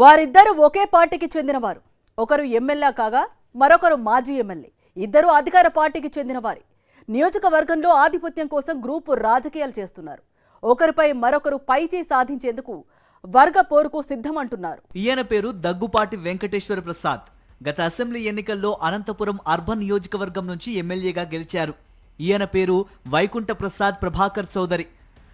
వారిద్దరూ ఒకే పార్టీకి చెందినవారు. ఒకరు ఎమ్మెల్యే కాగా మరొకరు మాజీ ఎమ్మెల్యే. ఇద్దరు అధికార పార్టీకి చెందినవారు. నియోజకవర్గంలో ఆధిపత్యం కోసం గ్రూపు రాజకీయాలు చేస్తున్నారు. ఒకరిపై మరొకరు పైచేయి సాధించేందుకు వర్గ పోరుకు సిద్ధమంటున్నారు. ఈయన పేరు దగ్గుపాటి వెంకటేశ్వర ప్రసాద్. గత అసెంబ్లీ ఎన్నికల్లో అనంతపురం అర్బన్ నియోజకవర్గం నుంచి ఎమ్మెల్యేగా గెలిచారు. ఈయన పేరు వైకుంఠ ప్రసాద్ ప్రభాకర్ చౌదరి.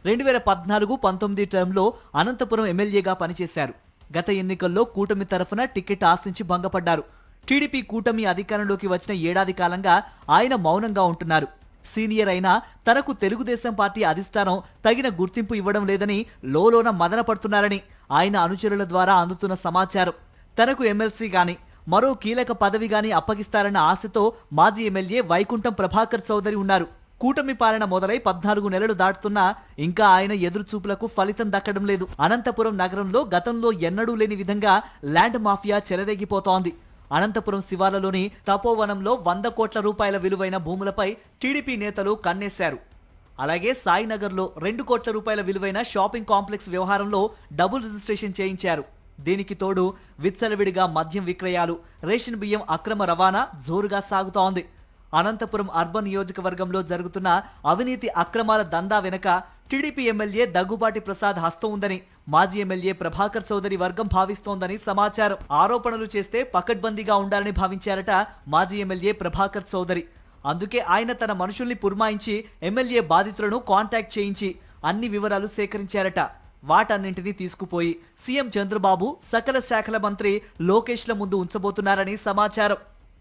2014-19 టర్మ్లో అనంతపురం ఎమ్మెల్యేగా పనిచేశారు. గత ఎన్నికల్లో కూటమి తరఫున టికెట్ ఆశించి భంగపడ్డారు. టీడీపీ కూటమి అధికారంలోకి వచ్చిన ఏడాది కాలంగా ఆయన మౌనంగా ఉంటున్నారు. సీనియర్ అయినా తనకు తెలుగుదేశం పార్టీ అధిష్టానం తగిన గుర్తింపు ఇవ్వడం లేదని లోలోన మదన పడుతున్నారని ఆయన అనుచరుల ద్వారా అందుతున్న సమాచారం. తనకు ఎమ్మెల్సీ గాని మరో కీలక పదవి గాని అప్పగిస్తారన్న ఆశతో మాజీ ఎమ్మెల్యే వైకుంఠం ప్రభాకర్ చౌదరి ఉన్నారు. కూటమి పాలన మొదలై 14 నెలలు దాటుతున్నా ఇంకా ఆయన ఎదురుచూపులకు ఫలితం దక్కడం లేదు. అనంతపురం నగరంలో గతంలో ఎన్నడూ లేని విధంగా ల్యాండ్ మాఫియా చెలరేగిపోతోంది. అనంతపురం శివార్లలోని తపోవనంలో 100 కోట్ల రూపాయల విలువైన భూములపై టీడీపీ నేతలు కన్నేశారు. అలాగే సాయినగర్లో 2 కోట్ల రూపాయల విలువైన షాపింగ్ కాంప్లెక్స్ వ్యవహారంలో డబుల్ రిజిస్ట్రేషన్ చేయించారు. దీనికి తోడు విచ్చలవిడిగా మద్యం విక్రయాలు, రేషన్ బియ్యం అక్రమ రవాణా జోరుగా సాగుతోంది. అనంతపురం అర్బన్ నియోజకవర్గంలో జరుగుతున్న అవినీతి అక్రమాల దందా వెనక టీడీపీ ఎమ్మెల్యే దగ్గుపాటి ప్రసాద్ హస్తం ఉందని మాజీ ఎమ్మెల్యే ప్రభాకర్ చౌదరి వర్గం భావిస్తోందని సమాచారం. ఆరోపణలు చేస్తే పకడ్బందీగా ఉండాలని భావించారట మాజీ ఎమ్మెల్యే ప్రభాకర్ చౌదరి. అందుకే ఆయన తన మనుషుల్ని పురమాయించి ఎమ్మెల్యే బాధితులను కాంటాక్ట్ చేయించి అన్ని వివరాలు సేకరించారట. వాటన్నింటినీ తీసుకుపోయి సీఎం చంద్రబాబు, సకల శాఖల మంత్రి లోకేష్ల ముందు ఉంచబోతున్నారని సమాచారం.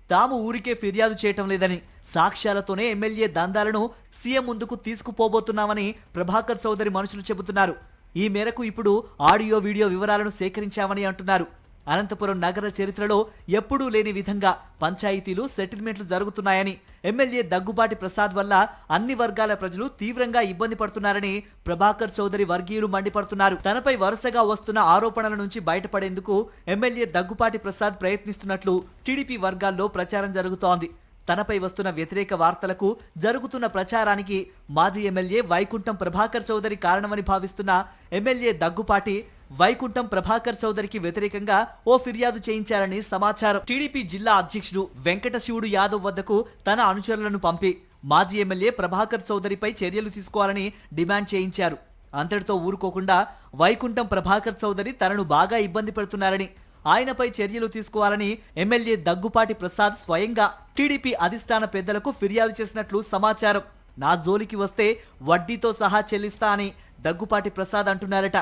తాము ఊరికే ఫిర్యాదు చేయటం లేదని, సాక్ష్యాలతోనే ఎమ్మెల్యే దందాలను సీఎం ముందుకు తీసుకుపోబోతున్నామని ప్రభాకర్ చౌదరి మనుషులు చెబుతున్నారు. ఈ మేరకు ఇప్పుడు ఆడియో వీడియో వివరాలను సేకరించామని అంటున్నారు. అనంతపురం నగర చరిత్రలో ఎప్పుడూ లేని విధంగా పంచాయతీలు, సెటిల్మెంట్లు జరుగుతున్నాయని, ఎమ్మెల్యే దగ్గుబాటి ప్రసాద్ వల్ల అన్ని వర్గాల ప్రజలు తీవ్రంగా ఇబ్బంది పడుతున్నారని ప్రభాకర్ చౌదరి వర్గీయులు మండిపడుతున్నారు. తనపై వరుసగా వస్తున్న ఆరోపణల నుంచి బయటపడేందుకు ఎమ్మెల్యే దగ్గుపాటి ప్రసాద్ ప్రయత్నిస్తున్నట్లు టీడీపీ వర్గాల్లో ప్రచారం జరుగుతోంది. తనపై వస్తున్న వ్యతిరేక వార్తలకు, జరుగుతున్న ప్రచారానికి మాజీ ఎమ్మెల్యే వైకుంఠం ప్రభాకర్ చౌదరి కారణమని భావిస్తున్న ఎమ్మెల్యే దగ్గుపాటి వైకుంఠం ప్రభాకర్ చౌదరికి వ్యతిరేకంగా ఓ ఫిర్యాదు చేయించారని సమాచారం. టీడీపీ జిల్లా అధ్యక్షుడు వెంకట శివుడు యాదవ్ వద్దకు తన అనుచరులను పంపి మాజీ ఎమ్మెల్యే ప్రభాకర్ చౌదరిపై చర్యలు తీసుకోవాలని డిమాండ్ చేయించారు. అంతటితో ఊరుకోకుండా వైకుంఠం ప్రభాకర్ చౌదరి తనను బాగా ఇబ్బంది పెడుతున్నారని, ఆయనపై చర్యలు తీసుకోవాలని ఎమ్మెల్యే దగ్గుపాటి ప్రసాద్ స్వయంగా టీడీపీ అధిష్టాన పెద్దలకు ఫిర్యాదు చేసినట్లు సమాచారం. నా జోలికి వస్తే వడ్డీతో సహా చెల్లిస్తా అని దగ్గుపాటి ప్రసాద్ అంటున్నారట.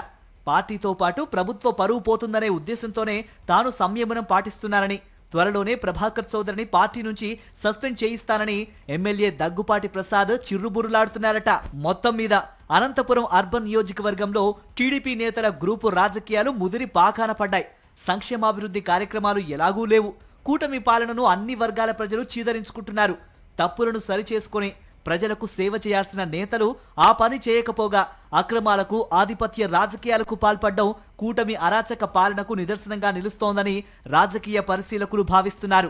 పార్టీతో పాటు ప్రభుత్వ పరువు పోతుందనే ఉద్దేశంతోనే తాను సంయమనం పాటిస్తున్నానని, త్వరలోనే ప్రభాకర్ చౌదరిని పార్టీ నుంచి సస్పెండ్ చేయిస్తానని ఎమ్మెల్యే దగ్గుపాటి ప్రసాద్ చిర్రుబుర్రులాడుతున్నారట. మొత్తం మీద అనంతపురం అర్బన్ నియోజకవర్గంలో టీడీపీ నేతల గ్రూపు రాజకీయాలు ముదిరి పాకాన పడ్డాయి. సంక్షేమాభివృద్ధి కార్యక్రమాలు ఎలాగూ లేవు. కూటమి పాలనను అన్ని వర్గాల ప్రజలు చీదరించుకుంటున్నారు. తప్పులను సరిచేసుకుని ప్రజలకు సేవ చేయాల్సిన నేతలు ఆ పని చేయకపోగా అక్రమాలకు, ఆధిపత్య రాజకీయాలకు పాల్పడడం కూటమి అరాచక పాలనకు నిదర్శనంగా నిలుస్తోందని రాజకీయ పరిశీలకులు భావిస్తున్నారు.